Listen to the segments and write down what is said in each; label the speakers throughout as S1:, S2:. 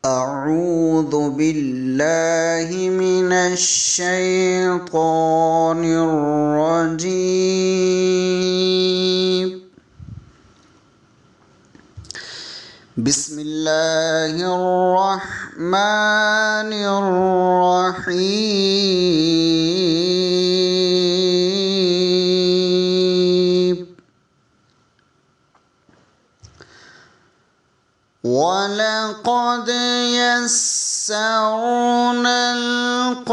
S1: أعوذ بالله من الشيطان الرجيم. بسم الله الرحمن الرحيم. وَلَقَدْ يَسَّرْنَا الْقُرْآنَ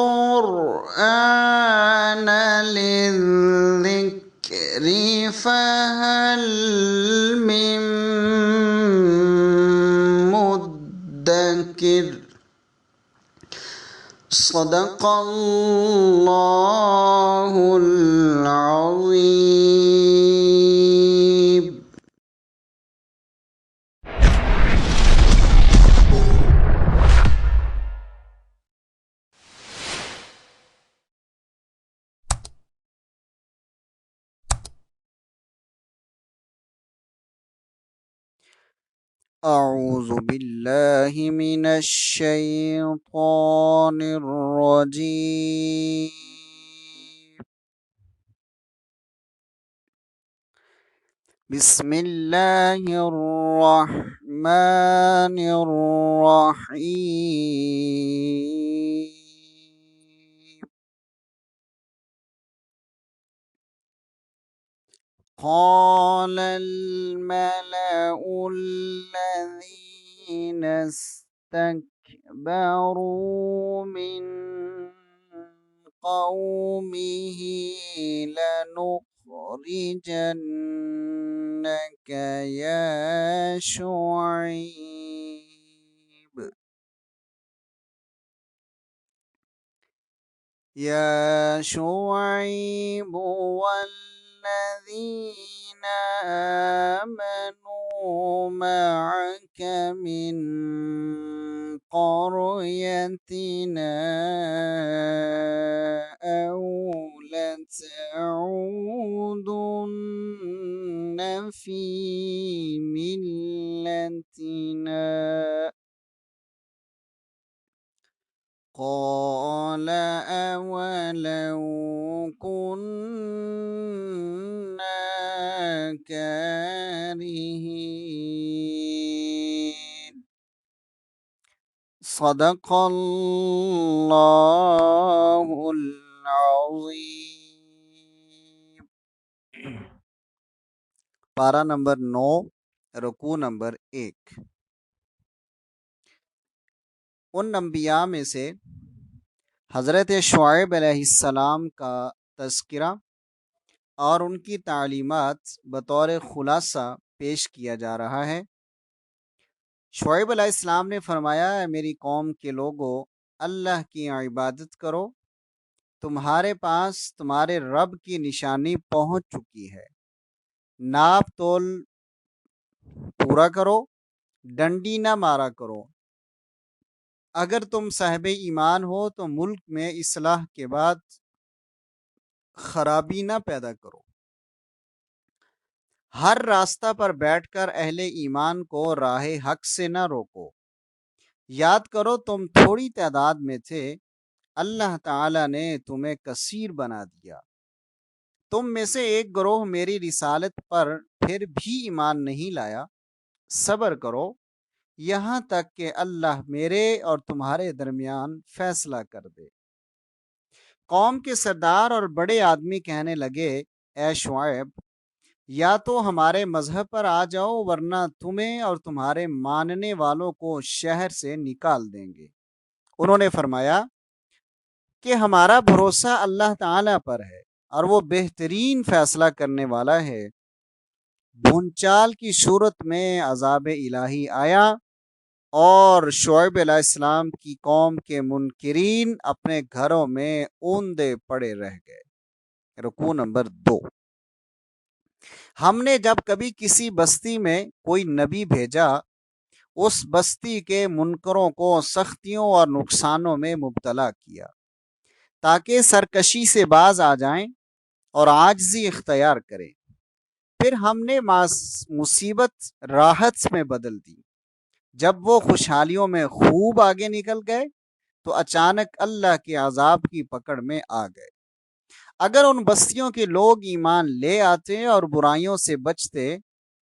S1: لِلذِّكْرِ فَهَلْ مِن مُّدَّكِرٍ. صدق اللہ العظیم. اعوذ باللہ من الشیطان الرجیم. بسم اللہ الرحمن الرحیم. قال الملأ الذين استكبروا من قومه لنخرجنك يا شعيب والذين آمنوا معك من قريتنا أو لتعودن في ملتنا. قال أولو كنا كارهين. صدق اللہ العظیم. پارہ نمبر 9، رکوع نمبر 1. ان انبیاء میں سے حضرت شعیب علیہ السلام کا تذکرہ اور ان کی تعلیمات بطور خلاصہ پیش کیا جا رہا ہے. شعیب علیہ السلام نے فرمایا، اے میری قوم کے لوگو، اللہ کی عبادت کرو، تمہارے پاس تمہارے رب کی نشانی پہنچ چکی ہے. ناپ تول پورا کرو، ڈنڈی نہ مارا کرو. اگر تم صاحب ایمان ہو تو ملک میں اصلاح کے بعد خرابی نہ پیدا کرو. ہر راستہ پر بیٹھ کر اہل ایمان کو راہ حق سے نہ روکو. یاد کرو تم تھوڑی تعداد میں تھے، اللہ تعالی نے تمہیں کثیر بنا دیا. تم میں سے ایک گروہ میری رسالت پر پھر بھی ایمان نہیں لایا. صبر کرو یہاں تک کہ اللہ میرے اور تمہارے درمیان فیصلہ کر دے. قوم کے سردار اور بڑے آدمی کہنے لگے، اے شعیب، یا تو ہمارے مذہب پر آ جاؤ ورنہ تمہیں اور تمہارے ماننے والوں کو شہر سے نکال دیں گے. انہوں نے فرمایا کہ ہمارا بھروسہ اللہ تعالیٰ پر ہے اور وہ بہترین فیصلہ کرنے والا ہے. بھونچال کی صورت میں عذاب الہی آیا اور شعیب علیہ السلام کی قوم کے منکرین اپنے گھروں میں اوندے پڑے رہ گئے. رکوع نمبر 2. ہم نے جب کبھی کسی بستی میں کوئی نبی بھیجا، اس بستی کے منکروں کو سختیوں اور نقصانوں میں مبتلا کیا تاکہ سرکشی سے باز آ جائیں اور عاجزی اختیار کریں. پھر ہم نے مصیبت راحت میں بدل دی. جب وہ خوشحالیوں میں خوب آگے نکل گئے تو اچانک اللہ کے عذاب کی پکڑ میں آ گئے۔ اگر ان بستیوں کے لوگ ایمان لے آتے اور برائیوں سے بچتے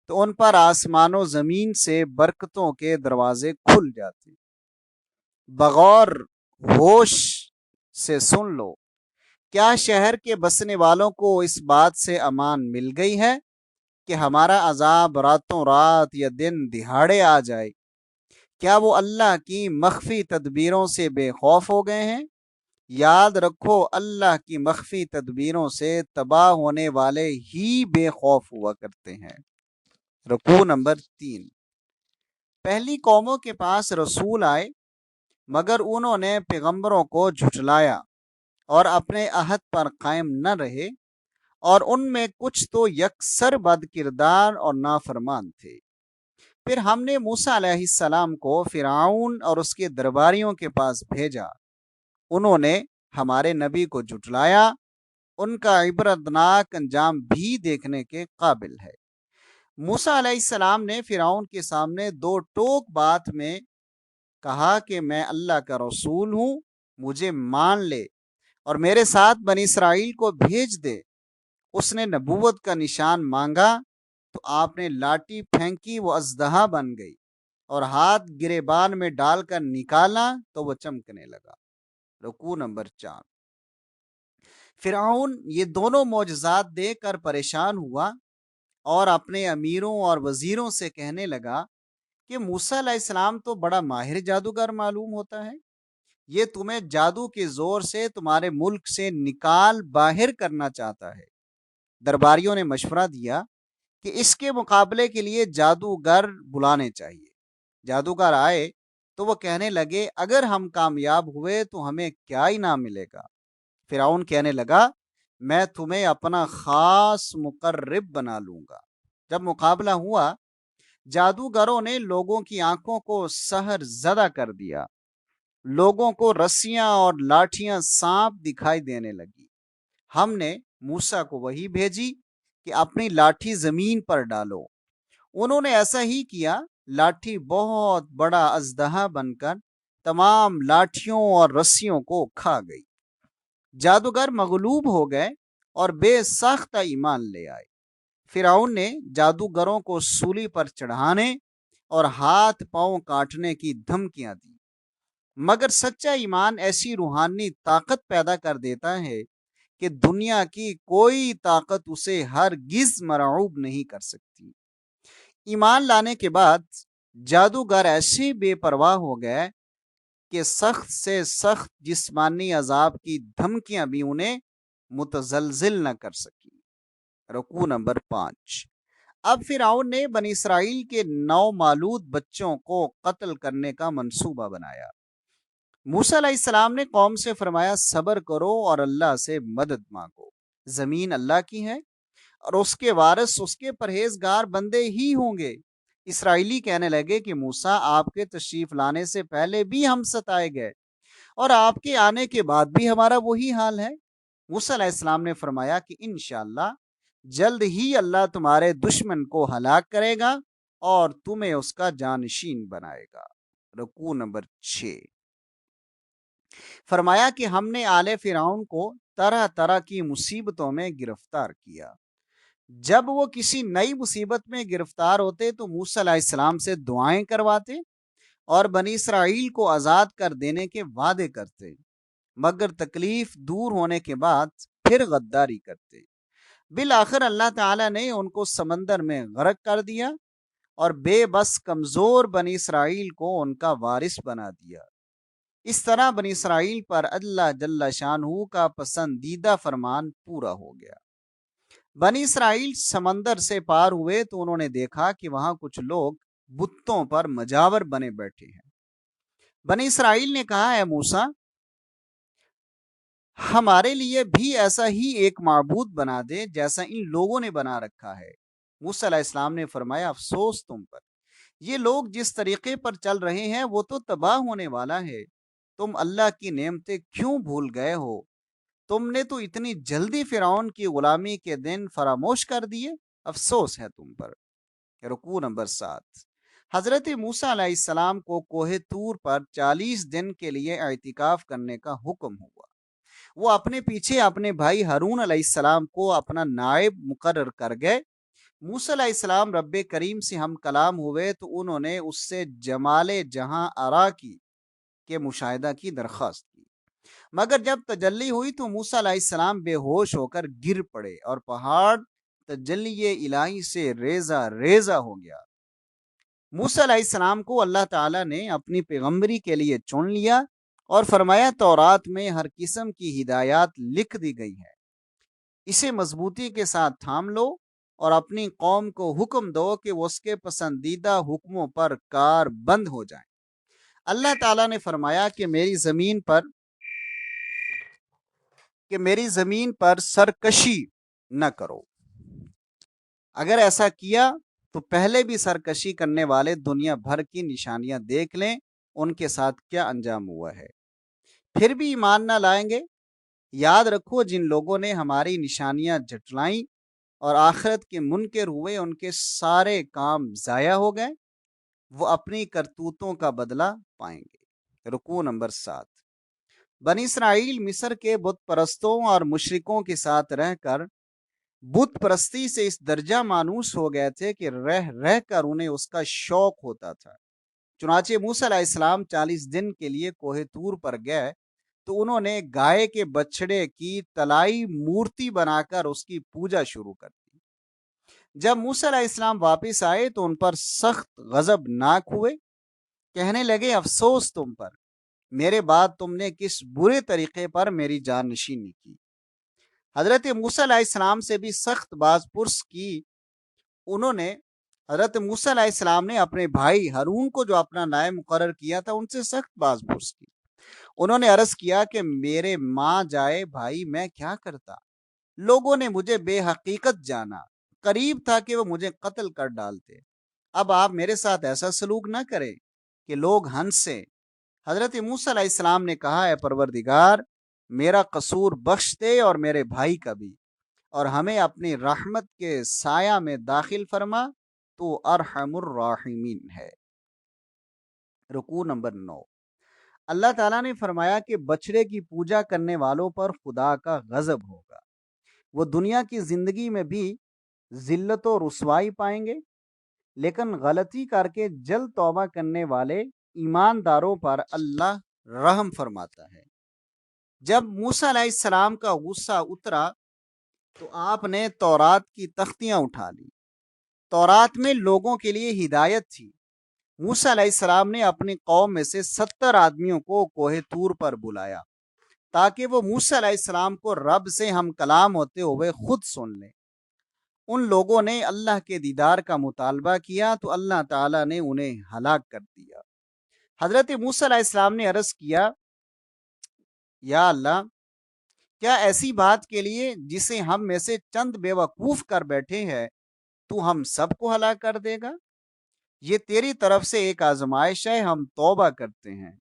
S1: تو ان پر آسمان و زمین سے برکتوں کے دروازے کھل جاتے۔ بغور ہوش سے سن لو، کیا شہر کے بسنے والوں کو اس بات سے امان مل گئی ہے کہ ہمارا عذاب راتوں رات یا دن دہاڑے آ جائے؟ کیا وہ اللہ کی مخفی تدبیروں سے بے خوف ہو گئے ہیں؟ یاد رکھو، اللہ کی مخفی تدبیروں سے تباہ ہونے والے ہی بے خوف ہوا کرتے ہیں۔ رکوع نمبر 3۔ پہلی قوموں کے پاس رسول آئے مگر انہوں نے پیغمبروں کو جھٹلایا اور اپنے عہد پر قائم نہ رہے، اور ان میں کچھ تو یکسر بد کردار اور نافرمان تھے۔ پھر ہم نے موسیٰ علیہ السلام کو فرعون اور اس کے درباریوں کے پاس بھیجا، انہوں نے ہمارے نبی کو جھٹلایا، ان کا عبرتناک انجام بھی دیکھنے کے قابل ہے۔ موسیٰ علیہ السلام نے فرعون کے سامنے دو ٹوک بات میں کہا کہ میں اللہ کا رسول ہوں، مجھے مان لے اور میرے ساتھ بنی اسرائیل کو بھیج دے۔ اس نے نبوت کا نشان مانگا تو آپ نے لاٹھی پھینکی، وہ اژدہا بن گئی، اور ہاتھ گریبان میں ڈال کر نکالا تو وہ چمکنے لگا۔ رکوع نمبر 4۔ فرعون یہ دونوں معجزات دیکھ کر پریشان ہوا اور اپنے امیروں اور وزیروں سے کہنے لگا کہ موسیٰ علیہ السلام تو بڑا ماہر جادوگر معلوم ہوتا ہے، یہ تمہیں جادو کے زور سے تمہارے ملک سے نکال باہر کرنا چاہتا ہے۔ درباریوں نے مشورہ دیا کہ اس کے مقابلے کے لیے جادوگر بلانے چاہیے۔ جادوگر آئے تو وہ کہنے لگے اگر ہم کامیاب ہوئے تو ہمیں کیا انعام ملے گا؟ فرعون کہنے لگا میں تمہیں اپنا خاص مقرب بنا لوں گا۔ جب مقابلہ ہوا، جادوگروں نے لوگوں کی آنکھوں کو سحر زدہ کر دیا، لوگوں کو رسیاں اور لاٹھیاں سانپ دکھائی دینے لگی۔ ہم نے موسیٰ کو وحی بھیجی کہ اپنی لاٹھی زمین پر ڈالو۔ انہوں نے ایسا ہی کیا، لاٹھی بہت بڑا اژدہا بن کر تمام لاٹھیوں اور رسیوں کو کھا گئی۔ جادوگر مغلوب ہو گئے اور بے ساختہ ایمان لے آئے۔ فرعون نے جادوگروں کو سولی پر چڑھانے اور ہاتھ پاؤں کاٹنے کی دھمکیاں دی، مگر سچا ایمان ایسی روحانی طاقت پیدا کر دیتا ہے کہ دنیا کی کوئی طاقت اسے ہرگز مرعوب نہیں کر سکتی۔ ایمان لانے کے بعد جادوگر ایسے بے پرواہ ہو گئے کہ سخت سے سخت جسمانی عذاب کی دھمکیاں بھی انہیں متزلزل نہ کر سکی۔ رکوع نمبر 5۔ اب فرعون نے بنی اسرائیل کے 9 مولود بچوں کو قتل کرنے کا منصوبہ بنایا۔ موسیٰ علیہ السلام نے قوم سے فرمایا صبر کرو اور اللہ سے مدد مانگو، زمین اللہ کی ہے اور اس کے وارث اس کے پرہیزگار بندے ہی ہوں گے۔ اسرائیلی کہنے لگے کہ موسیٰ آپ کے تشریف لانے سے پہلے بھی ہم ستائے گئے اور آپ کے آنے کے بعد بھی ہمارا وہی حال ہے۔ موسیٰ علیہ السلام نے فرمایا کہ انشاءاللہ جلد ہی اللہ تمہارے دشمن کو ہلاک کرے گا اور تمہیں اس کا جانشین بنائے گا۔ رکوع نمبر 6۔ فرمایا کہ ہم نے آل فرعون کو طرح طرح کی مصیبتوں میں گرفتار کیا۔ جب وہ کسی نئی مصیبت میں گرفتار ہوتے تو موسیٰ علیہ السلام سے دعائیں کرواتے اور بنی اسرائیل کو آزاد کر دینے کے وعدے کرتے، مگر تکلیف دور ہونے کے بعد پھر غداری کرتے۔ بالآخر اللہ تعالیٰ نے ان کو سمندر میں غرق کر دیا اور بے بس کمزور بنی اسرائیل کو ان کا وارث بنا دیا۔ اس طرح بنی اسرائیل پر اللہ جل شانہ کا پسندیدہ فرمان پورا ہو گیا۔ بنی اسرائیل سمندر سے پار ہوئے تو انہوں نے دیکھا کہ وہاں کچھ لوگ بتوں پر مجاور بنے بیٹھے ہیں۔ بنی اسرائیل نے کہا اے موسیٰ، ہمارے لیے بھی ایسا ہی ایک معبود بنا دے جیسا ان لوگوں نے بنا رکھا ہے۔ موسیٰ علیہ السلام نے فرمایا افسوس تم پر، یہ لوگ جس طریقے پر چل رہے ہیں وہ تو تباہ ہونے والا ہے۔ تم اللہ کی نعمتیں کیوں بھول گئے ہو؟ تم نے تو اتنی جلدی فرعون کی غلامی کے دن فراموش کر دیے، افسوس ہے تم پر۔ رکوع نمبر 7۔ حضرت موسیٰ علیہ السلام کو کوہ طور پر 40 دن کے لیے اعتکاف کرنے کا حکم ہوا۔ وہ اپنے پیچھے اپنے بھائی ہارون علیہ السلام کو اپنا نائب مقرر کر گئے۔ موسیٰ علیہ السلام رب کریم سے ہم کلام ہوئے تو انہوں نے اس سے جمال جہاں آرا کی کے مشاہدہ کی درخواست کی، مگر جب تجلی ہوئی تو موسیٰ علیہ السلام بے ہوش ہو کر گر پڑے اور پہاڑ تجلی الہی سے ریزہ ریزہ ہو گیا۔ موسیٰ علیہ السلام کو اللہ تعالیٰ نے اپنی پیغمبری کے لیے چن لیا اور فرمایا تورات میں ہر قسم کی ہدایات لکھ دی گئی ہے، اسے مضبوطی کے ساتھ تھام لو اور اپنی قوم کو حکم دو کہ وہ اس کے پسندیدہ حکموں پر کار بند ہو جائیں۔ اللہ تعالیٰ نے فرمایا کہ میری زمین پر سرکشی نہ کرو، اگر ایسا کیا تو پہلے بھی سرکشی کرنے والے دنیا بھر کی نشانیاں دیکھ لیں ان کے ساتھ کیا انجام ہوا ہے، پھر بھی ایمان نہ لائیں گے۔ یاد رکھو جن لوگوں نے ہماری نشانیاں جھٹلائیں اور آخرت کے منکر ہوئے ان کے سارے کام ضائع ہو گئے، وہ اپنی کرتوتوں کا بدلہ پائیں گے۔ رکوع نمبر 7۔ بنی اسرائیل مصر کے بت پرستوں اور مشرکوں کے ساتھ رہ کر بت پرستی سے اس درجہ مانوس ہو گئے تھے کہ رہ رہ کر انہیں اس کا شوق ہوتا تھا۔ چنانچہ موسیٰ علیہ السلام 40 دن کے لیے کوہ طور پر گئے تو انہوں نے گائے کے بچڑے کی طلائی مورتی بنا کر اس کی پوجا شروع کر دی۔ جب موسیٰ علیہ السلام واپس آئے تو ان پر سخت غضبناک ہوئے، کہنے لگے افسوس تم پر، میرے بعد تم نے کس برے طریقے پر میری جان نشینی کی۔ حضرت موسیٰ علیہ السلام سے بھی سخت باز پرس کی۔ حضرت موسیٰ علیہ السلام نے اپنے بھائی ہارون کو جو اپنا نائب مقرر کیا تھا ان سے سخت باز پرس کی۔ انہوں نے عرض کیا کہ میرے ماں جائے بھائی میں کیا کرتا، لوگوں نے مجھے بے حقیقت جانا، قریب تھا کہ وہ مجھے قتل کر ڈالتے، اب آپ میرے ساتھ ایسا سلوک نہ کریں کہ لوگ ہنسیں۔ حضرت موسیٰ علیہ السلام نے کہا اے پروردگار، میرا قصور بخش دے اور میرے بھائی کا بھی، اور ہمیں اپنی رحمت کے سایہ میں داخل فرما، تو ارحم الراحمین ہے۔ رکوع نمبر 9۔ اللہ تعالیٰ نے فرمایا کہ بچڑے کی پوجا کرنے والوں پر خدا کا غضب ہوگا، وہ دنیا کی زندگی میں بھی ذلت و رسوائی پائیں گے، لیکن غلطی کر کے جلد توبہ کرنے والے ایمانداروں پر اللہ رحم فرماتا ہے۔ جب موسیٰ علیہ السلام کا غصہ اترا تو آپ نے تورات کی تختیاں اٹھا لی۔ تورات میں لوگوں کے لیے ہدایت تھی۔ موسیٰ علیہ السلام نے اپنی قوم میں سے 70 آدمیوں کو کوہ طور پر بلایا تاکہ وہ موسیٰ علیہ السلام کو رب سے ہم کلام ہوتے ہوئے خود سن لیں۔ ان لوگوں نے اللہ کے دیدار کا مطالبہ کیا تو اللہ تعالیٰ نے انہیں ہلاک کر دیا۔ حضرت موسیٰ علیہ السلام نے عرض کیا یا اللہ، کیا ایسی بات کے لیے جسے ہم میں سے چند بے وقوف کر بیٹھے ہیں تو ہم سب کو ہلاک کر دے گا؟ یہ تیری طرف سے ایک آزمائش ہے، ہم توبہ کرتے ہیں،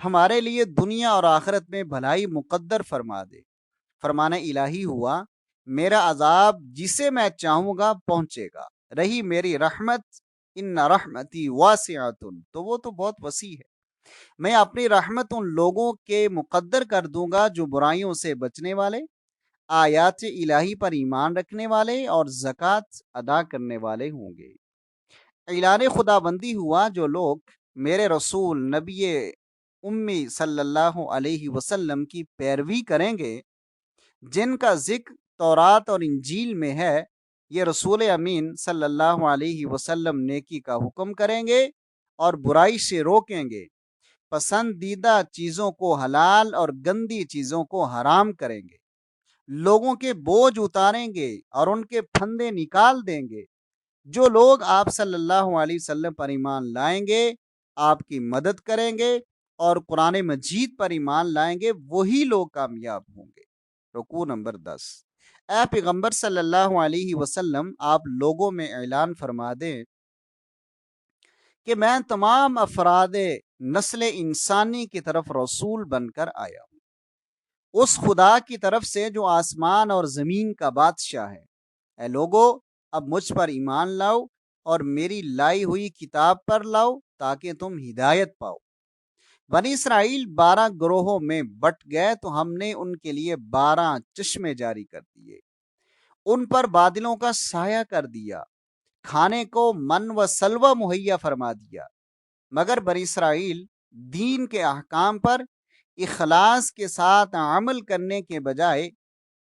S1: ہمارے لیے دنیا اور آخرت میں بھلائی مقدر فرما دے۔ فرمانا الہی ہوا، میرا عذاب جسے میں چاہوں گا پہنچے گا، رہی میری رحمت ان رحمتی واسعۃ، تو وہ تو بہت وسیع ہے، میں اپنی رحمت ان لوگوں کے مقدر کر دوں گا جو برائیوں سے بچنے والے، آیات الہی پر ایمان رکھنے والے اور زکوٰۃ ادا کرنے والے ہوں گے۔ اعلان خدا بندی ہوا، جو لوگ میرے رسول نبی امی صلی اللہ علیہ وسلم کی پیروی کریں گے، جن کا ذکر تورات اور انجیل میں ہے، یہ رسول امین صلی اللہ علیہ وسلم نیکی کا حکم کریں گے اور برائی سے روکیں گے، پسندیدہ چیزوں کو حلال اور گندی چیزوں کو حرام کریں گے، لوگوں کے بوجھ اتاریں گے اور ان کے پھندے نکال دیں گے۔ جو لوگ آپ صلی اللہ علیہ وسلم پر ایمان لائیں گے، آپ کی مدد کریں گے اور قرآن مجید پر ایمان لائیں گے، وہی لوگ کامیاب ہوں گے۔ رکوع نمبر 10۔ اے پیغمبر صلی اللہ علیہ وسلم، آپ لوگوں میں اعلان فرما دیں کہ میں تمام افراد نسل انسانی کی طرف رسول بن کر آیا ہوں، اس خدا کی طرف سے جو آسمان اور زمین کا بادشاہ ہے۔ اے لوگو، اب مجھ پر ایمان لاؤ اور میری لائی ہوئی کتاب پر لاؤ تاکہ تم ہدایت پاؤ۔ بنی اسرائیل 12 گروہوں میں بٹ گئے تو ہم نے ان کے لیے 12 چشمے جاری کر دیے، ان پر بادلوں کا سایہ کر دیا، کھانے کو من و سلوہ مہیا فرما دیا، مگر بنی اسرائیل دین کے احکام پر اخلاص کے ساتھ عمل کرنے کے بجائے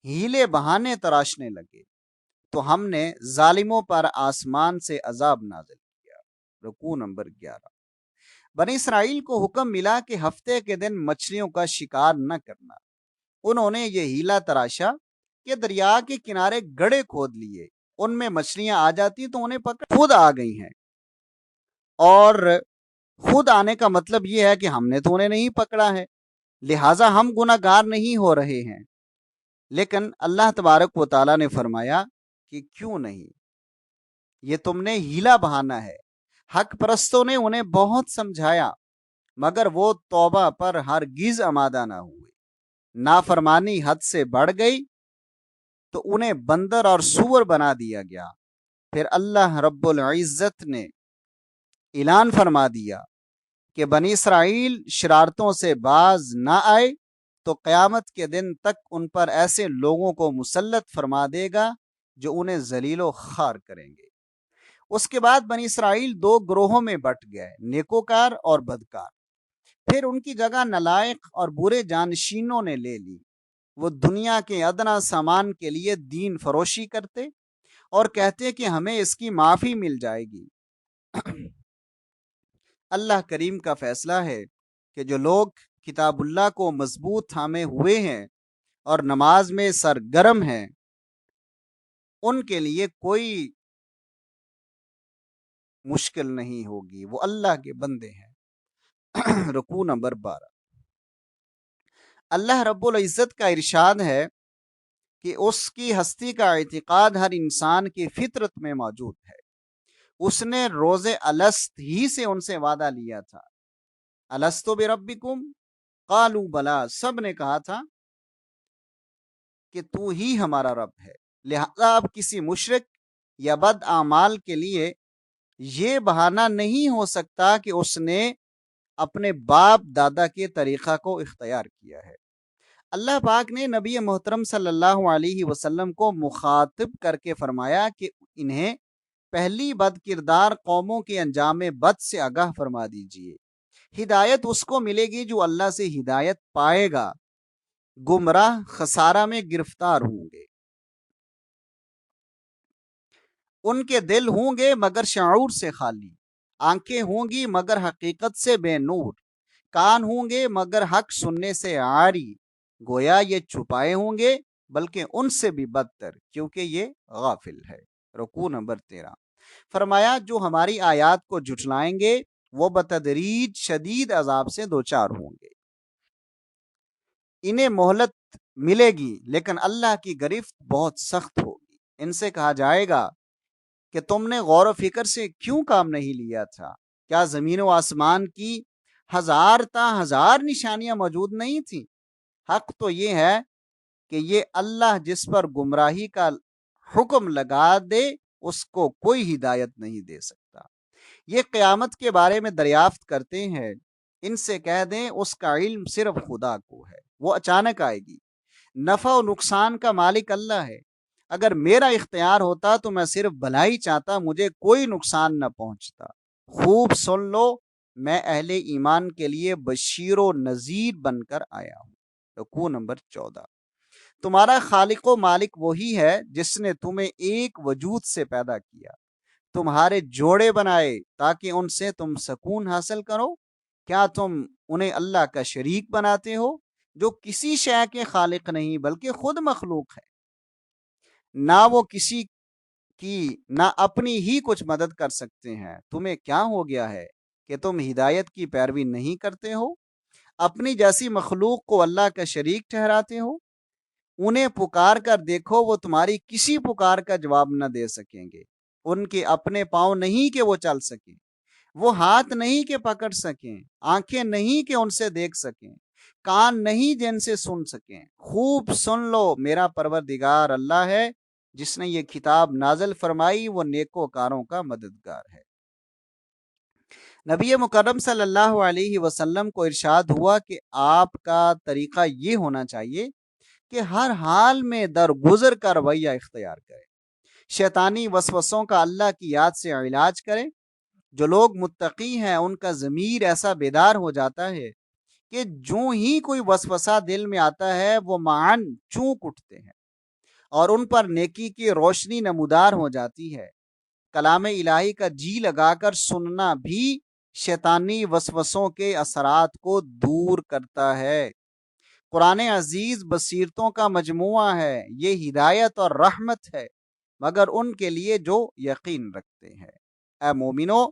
S1: ہیلے بہانے تراشنے لگے تو ہم نے ظالموں پر آسمان سے عذاب نازل کیا۔ رکوع نمبر 11۔ بنی اسرائیل کو حکم ملا کہ ہفتے کے دن مچھلیوں کا شکار نہ کرنا۔ انہوں نے یہ ہیلا تراشا کہ دریا کے کنارے گڑھے کھود لیے، ان میں مچھلیاں آ جاتی تو انہیں پکڑ خود آ گئی ہیں، اور خود آنے کا مطلب یہ ہے کہ ہم نے تو انہیں نہیں پکڑا ہے، لہٰذا ہم گناہ گار نہیں ہو رہے ہیں۔ لیکن اللہ تبارک و تعالیٰ نے فرمایا کہ کیوں نہیں، یہ تم نے ہیلا بہانا ہے۔ حق پرستوں نے انہیں بہت سمجھایا مگر وہ توبہ پر ہرگز آمادہ نہ ہوئے۔ نافرمانی حد سے بڑھ گئی تو انہیں بندر اور سور بنا دیا گیا۔ پھر اللہ رب العزت نے اعلان فرما دیا کہ بنی اسرائیل شرارتوں سے باز نہ آئے تو قیامت کے دن تک ان پر ایسے لوگوں کو مسلط فرما دے گا جو انہیں ذلیل و خوار کریں گے۔ اس کے بعد بنی اسرائیل 2 گروہوں میں بٹ گئے، نیکوکار اور بدکار۔ پھر ان کی جگہ نالائق اور برے جانشینوں نے لے لی۔ وہ دنیا کے ادنا سامان کے لیے دین فروشی کرتے اور کہتے کہ ہمیں اس کی معافی مل جائے گی۔ اللہ کریم کا فیصلہ ہے کہ جو لوگ کتاب اللہ کو مضبوط تھامے ہوئے ہیں اور نماز میں سرگرم ہیں، ان کے لیے کوئی مشکل نہیں ہوگی، وہ اللہ کے بندے ہیں۔ رکوع نمبر 12۔ اللہ رب العزت کا ارشاد ہے کہ اس کی ہستی کا اعتقاد ہر انسان کی فطرت میں موجود ہے۔ اس نے روز الست ہی سے ان سے وعدہ لیا تھا، الست بربکم قالوا بلا، سب نے کہا تھا کہ تو ہی ہمارا رب ہے۔ لہذا اب کسی مشرک یا بد اعمال کے لیے یہ بہانہ نہیں ہو سکتا کہ اس نے اپنے باپ دادا کے طریقہ کو اختیار کیا ہے۔ اللہ پاک نے نبی محترم صلی اللہ علیہ وسلم کو مخاطب کر کے فرمایا کہ انہیں پہلی بد کردار قوموں کے انجام بد سے آگاہ فرما دیجیے۔ ہدایت اس کو ملے گی جو اللہ سے ہدایت پائے گا، گمراہ خسارہ میں گرفتار ہوں گے۔ ان کے دل ہوں گے مگر شعور سے خالی، آنکھیں ہوں گی مگر حقیقت سے بے نور، کان ہوں گے مگر حق سننے سے عاری، گویا یہ چھپائے ہوں گے بلکہ ان سے بھی بدتر کیونکہ یہ غافل ہے۔ رکوع نمبر 13۔ فرمایا جو ہماری آیات کو جھٹلائیں گے وہ بتدریج شدید عذاب سے دوچار ہوں گے۔ انہیں مہلت ملے گی لیکن اللہ کی گرفت بہت سخت ہوگی۔ ان سے کہا جائے گا کہ تم نے غور و فکر سے کیوں کام نہیں لیا تھا؟ کیا زمین و آسمان کی ہزار تا ہزار نشانیاں موجود نہیں تھیں؟ حق تو یہ ہے کہ یہ اللہ جس پر گمراہی کا حکم لگا دے اس کو کوئی ہدایت نہیں دے سکتا۔ یہ قیامت کے بارے میں دریافت کرتے ہیں، ان سے کہہ دیں اس کا علم صرف خدا کو ہے، وہ اچانک آئے گی۔ نفع و نقصان کا مالک اللہ ہے، اگر میرا اختیار ہوتا تو میں صرف بھلائی چاہتا، مجھے کوئی نقصان نہ پہنچتا۔ خوب سن لو، میں اہل ایمان کے لیے بشیر و نذیر بن کر آیا ہوں۔ رکوع نمبر 14۔ تمہارا خالق و مالک وہی ہے جس نے تمہیں ایک وجود سے پیدا کیا، تمہارے جوڑے بنائے تاکہ ان سے تم سکون حاصل کرو۔ کیا تم انہیں اللہ کا شریک بناتے ہو جو کسی شے کے خالق نہیں بلکہ خود مخلوق ہے؟ نہ وہ کسی کی نہ اپنی ہی کچھ مدد کر سکتے ہیں۔ تمہیں کیا ہو گیا ہے کہ تم ہدایت کی پیروی نہیں کرتے ہو؟ اپنی جیسی مخلوق کو اللہ کا شریک ٹھہراتے ہو۔ انہیں پکار کر دیکھو، وہ تمہاری کسی پکار کا جواب نہ دے سکیں گے۔ ان کے اپنے پاؤں نہیں کہ وہ چل سکیں، وہ ہاتھ نہیں کہ پکڑ سکیں، آنکھیں نہیں کہ ان سے دیکھ سکیں، کان نہیں جن سے سن سکیں۔ خوب سن لو، میرا پروردگار اللہ ہے جس نے یہ کتاب نازل فرمائی وہ نیکوکاروں کا مددگار ہے۔ نبی مکرم صلی اللہ علیہ وسلم کو ارشاد ہوا کہ آپ کا طریقہ یہ ہونا چاہیے کہ ہر حال میں درگزر کا رویہ اختیار کرے، شیطانی وسوسوں کا اللہ کی یاد سے علاج کرے۔ جو لوگ متقی ہیں ان کا ضمیر ایسا بیدار ہو جاتا ہے کہ جو ہی کوئی وسوسہ دل میں آتا ہے وہ معاً چونک اٹھتے ہیں اور ان پر نیکی کی روشنی نمودار ہو جاتی ہے۔ کلام الہی کا جی لگا کر سننا بھی شیطانی وسوسوں کے اثرات کو دور کرتا ہے۔ قرآن عزیز بصیرتوں کا مجموعہ ہے، یہ ہدایت اور رحمت ہے مگر ان کے لیے جو یقین رکھتے ہیں۔ اے مومنو،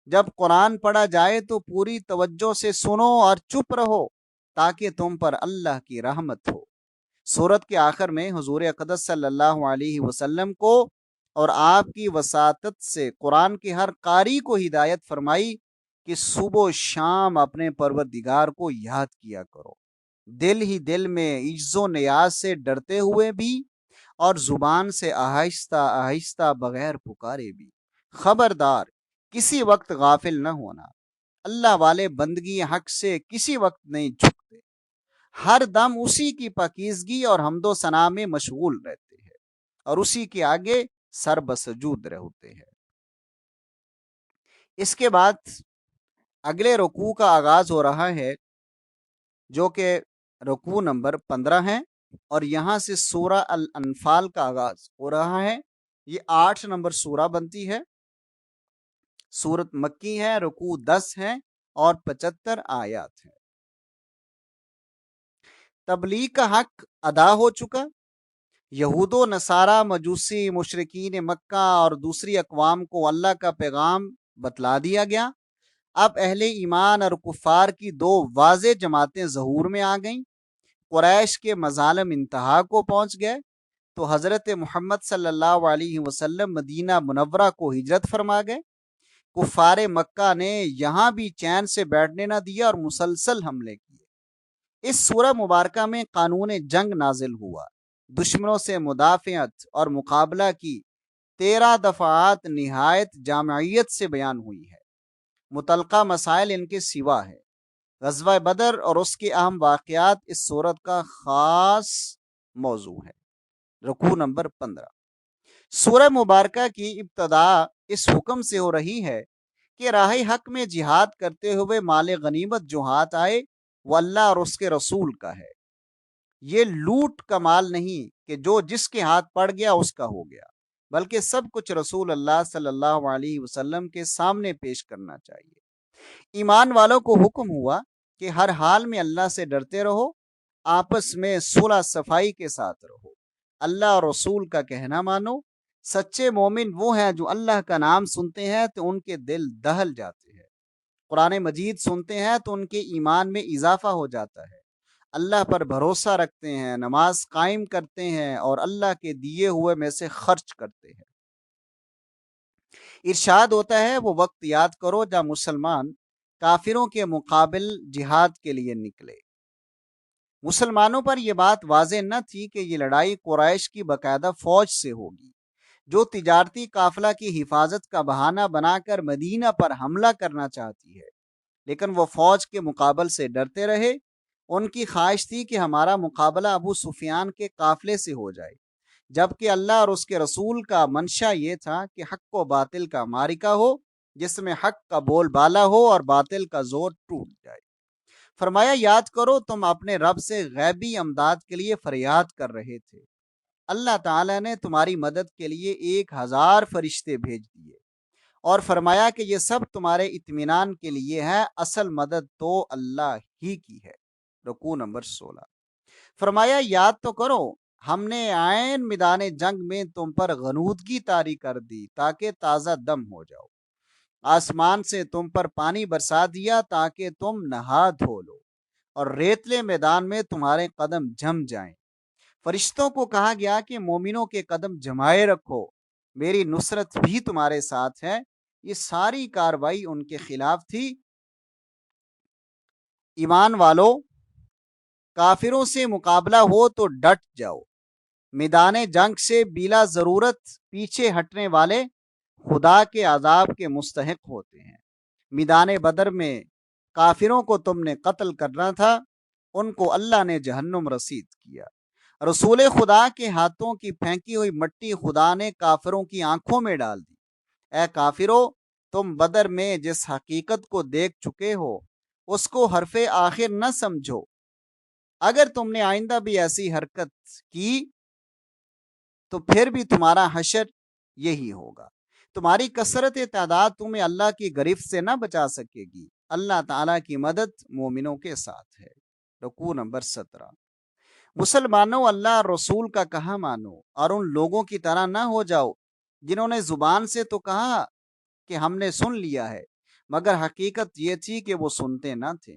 S1: جب قرآن پڑھا جائے تو پوری توجہ سے سنو اور چپ رہو تاکہ تم پر اللہ کی رحمت ہو۔ سورت کے آخر میں حضور اقدس صلی اللہ علیہ وسلم کو اور آپ کی وساطت سے قرآن کے ہر قاری کو ہدایت فرمائی کہ صبح و شام اپنے پروردگار کو یاد کیا کرو، دل ہی دل میں عجز و نیاز سے ڈرتے ہوئے بھی اور زبان سے آہستہ آہستہ بغیر پکارے بھی۔ خبردار، کسی وقت غافل نہ ہونا، اللہ والے بندگی حق سے کسی وقت نہیں جھکتے، ہر دم اسی کی پاکیزگی اور حمد و ثنا میں مشغول رہتے ہیں اور اسی کے آگے سر بسجود رہتے ہیں۔ اس کے بعد اگلے رکوع کا آغاز ہو رہا ہے جو کہ رکوع نمبر 15 ہے، اور یہاں سے سورہ الانفال کا آغاز ہو رہا ہے۔ یہ 8 نمبر سورہ بنتی ہے، سورت مکی ہے، رکوع 10 ہے اور 75 آیات ہیں۔ تبلیغ کا حق ادا ہو چکا، یہود و نصارہ، مجوسی، مشرکین مکہ اور دوسری اقوام کو اللہ کا پیغام بتلا دیا گیا۔ اب اہل ایمان اور کفار کی دو واضح جماعتیں ظہور میں آ گئیں۔ قریش کے مظالم انتہا کو پہنچ گئے تو حضرت محمد صلی اللہ علیہ وسلم مدینہ منورہ کو ہجرت فرما گئے۔ کفار مکہ نے یہاں بھی چین سے بیٹھنے نہ دیا اور مسلسل حملے کیے۔ اس سورہ مبارکہ میں قانون جنگ نازل ہوا، دشمنوں سے مدافعت اور مقابلہ کی 13 دفعات نہایت جامعیت سے بیان ہوئی ہے۔ متعلقہ مسائل ان کے سوا ہے۔ غزوہ بدر اور اس کے اہم واقعات اس سورت کا خاص موضوع ہے۔ رکوع نمبر 15۔ سورہ مبارکہ کی ابتدا اس حکم سے ہو رہی ہے کہ راہ حق میں جہاد کرتے ہوئے مال غنیمت جو ہاتھ آئے وہ اللہ اور اس کے رسول کا ہے۔ یہ لوٹ کا مال نہیں کہ جو جس کے ہاتھ پڑ گیا اس کا ہو گیا، بلکہ سب کچھ رسول اللہ صلی اللہ علیہ وسلم کے سامنے پیش کرنا چاہیے۔ ایمان والوں کو حکم ہوا کہ ہر حال میں اللہ سے ڈرتے رہو، آپس میں صلح صفائی کے ساتھ رہو، اللہ اور رسول کا کہنا مانو۔ سچے مومن وہ ہیں جو اللہ کا نام سنتے ہیں تو ان کے دل دہل جاتے ہیں، قرآن مجید سنتے ہیں تو ان کے ایمان میں اضافہ ہو جاتا ہے، اللہ پر بھروسہ رکھتے ہیں، نماز قائم کرتے ہیں اور اللہ کے دیے ہوئے میں سے خرچ کرتے ہیں۔ ارشاد ہوتا ہے وہ وقت یاد کرو جب مسلمان کافروں کے مقابل جہاد کے لیے نکلے۔ مسلمانوں پر یہ بات واضح نہ تھی کہ یہ لڑائی قریش کی باقاعدہ فوج سے ہوگی جو تجارتی قافلہ کی حفاظت کا بہانہ بنا کر مدینہ پر حملہ کرنا چاہتی ہے، لیکن وہ فوج کے مقابل سے ڈرتے رہے۔ ان کی خواہش تھی کہ ہمارا مقابلہ ابو سفیان کے قافلے سے ہو جائے، جبکہ اللہ اور اس کے رسول کا منشا یہ تھا کہ حق و باطل کا معرکہ ہو جس میں حق کا بول بالا ہو اور باطل کا زور ٹوٹ جائے۔ فرمایا یاد کرو تم اپنے رب سے غیبی امداد کے لیے فریاد کر رہے تھے، اللہ تعالیٰ نے تمہاری مدد کے لیے 1000 فرشتے بھیج دیے اور فرمایا کہ یہ سب تمہارے اطمینان کے لیے ہے، اصل مدد تو اللہ ہی کی ہے۔ رکوع نمبر 16۔ فرمایا یاد تو کرو ہم نے عین میدان جنگ میں تم پر غنودگی طاری کر دی تاکہ تازہ دم ہو جاؤ، آسمان سے تم پر پانی برسا دیا تاکہ تم نہا دھو لو اور ریتلے میدان میں تمہارے قدم جم جائیں۔ فرشتوں کو کہا گیا کہ مومنوں کے قدم جمائے رکھو، میری نصرت بھی تمہارے ساتھ ہے۔ یہ ساری کاروائی ان کے خلاف تھی۔ ایمان والو، کافروں سے مقابلہ ہو تو ڈٹ جاؤ، میدان جنگ سے بلا ضرورت پیچھے ہٹنے والے خدا کے عذاب کے مستحق ہوتے ہیں۔ میدان بدر میں کافروں کو تم نے قتل کرنا تھا، ان کو اللہ نے جہنم رسید کیا۔ رسول خدا کے ہاتھوں کی پھینکی ہوئی مٹی خدا نے کافروں کی آنکھوں میں ڈال دی۔ اے کافرو، تم بدر میں جس حقیقت کو دیکھ چکے ہو اس کو حرف آخر نہ سمجھو۔ اگر تم نے آئندہ بھی ایسی حرکت کی تو پھر بھی تمہارا حشر یہی ہوگا۔ تمہاری کثرت تعداد تمہیں اللہ کی گرفت سے نہ بچا سکے گی۔ اللہ تعالیٰ کی مدد مومنوں کے ساتھ ہے۔ رکوع نمبر 17۔ مسلمانوں، اللہ رسول کا کہا مانو اور ان لوگوں کی طرح نہ ہو جاؤ جنہوں نے زبان سے تو کہا کہ ہم نے سن لیا ہے، مگر حقیقت یہ تھی کہ وہ سنتے نہ تھے۔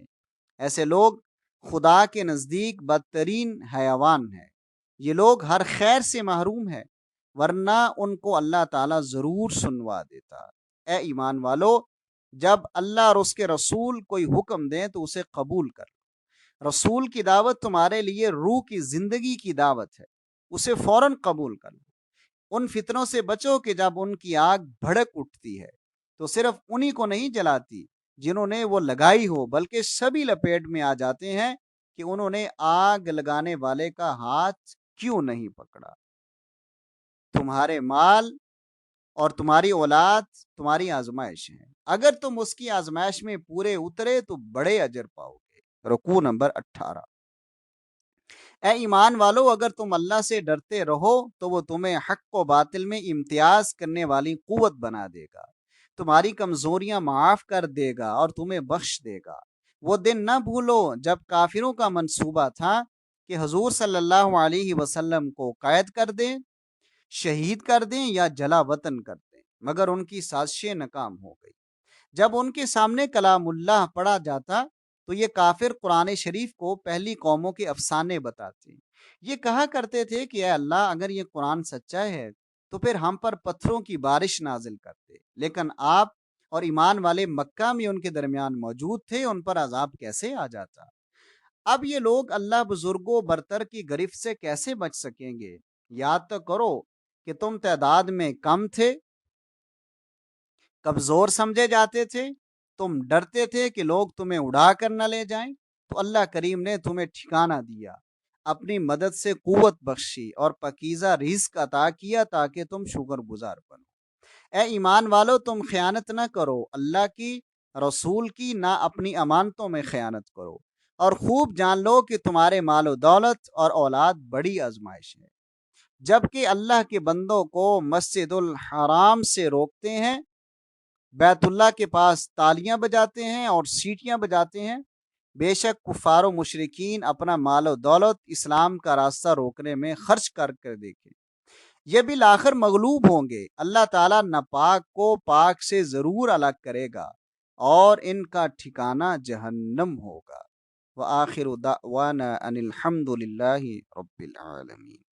S1: ایسے لوگ خدا کے نزدیک بدترین حیوان ہیں۔ یہ لوگ ہر خیر سے محروم ہیں، ورنہ ان کو اللہ تعالیٰ ضرور سنوا دیتا۔ اے ایمان والو، جب اللہ اور اس کے رسول کوئی حکم دیں تو اسے قبول کر لو۔ رسول کی دعوت تمہارے لیے روح کی زندگی کی دعوت ہے، اسے فوراً قبول کر لو۔ ان فتنوں سے بچو کہ جب ان کی آگ بھڑک اٹھتی ہے تو صرف انہی کو نہیں جلاتی جنہوں نے وہ لگائی ہو، بلکہ سبھی لپیٹ میں آ جاتے ہیں کہ انہوں نے آگ لگانے والے کا ہاتھ کیوں نہیں پکڑا۔ تمہارے مال اور تمہاری اولاد تمہاری آزمائش ہے، اگر تم اس کی آزمائش میں پورے اترے تو بڑے اجر پاؤ گے۔ رکوع نمبر 18۔ اے ایمان والو، اگر تم اللہ سے ڈرتے رہو تو وہ تمہیں حق و باطل میں امتیاز کرنے والی قوت بنا دے گا، تمہاری کمزوریاں معاف کر دے گا اور تمہیں بخش دے گا۔ وہ دن نہ بھولو جب کافروں کا منصوبہ تھا کہ حضور صلی اللہ علیہ وسلم کو قید کر دیں، شہید کر دیں یا جلا وطن کر دیں، مگر ان کی سازشیں ناکام ہو گئی۔ جب ان کے سامنے کلام اللہ پڑھا جاتا تو یہ کافر قرآن شریف کو پہلی قوموں کے افسانے بتاتے۔ یہ کہا کرتے تھے کہ اے اللہ، اگر یہ قرآن سچا ہے تو پھر ہم پر پتھروں کی بارش نازل کرتے، لیکن آپ اور ایمان والے مکہ میں ان کے درمیان موجود تھے، ان پر عذاب کیسے آ جاتا۔ اب یہ لوگ اللہ بزرگوں برتر کی گرفت سے کیسے بچ سکیں گے؟ یاد تو کرو کہ تم تعداد میں کم تھے، کمزور سمجھے جاتے تھے، تم ڈرتے تھے کہ لوگ تمہیں اڑا کر نہ لے جائیں، تو اللہ کریم نے تمہیں ٹھکانہ دیا، اپنی مدد سے قوت بخشی اور پاکیزہ رزق عطا کیا تاکہ تم شکر گزار بنو۔ اے ایمان والو، تم خیانت نہ کرو، اللہ کی، رسول کی، نہ اپنی امانتوں میں خیانت کرو، اور خوب جان لو کہ تمہارے مال و دولت اور اولاد بڑی آزمائش ہے۔ جبکہ اللہ کے بندوں کو مسجد الحرام سے روکتے ہیں، بیت اللہ کے پاس تالیاں بجاتے ہیں اور سیٹیاں بجاتے ہیں، بے شک کفار و مشرکین اپنا مال و دولت اسلام کا راستہ روکنے میں خرچ کر کر دیکھیں، یہ بالآخر مغلوب ہوں گے۔ اللہ تعالیٰ ناپاک کو پاک سے ضرور الگ کرے گا اور ان کا ٹھکانہ جہنم ہوگا۔ وآخر دعوانا ان الحمد للہ رب العالمین۔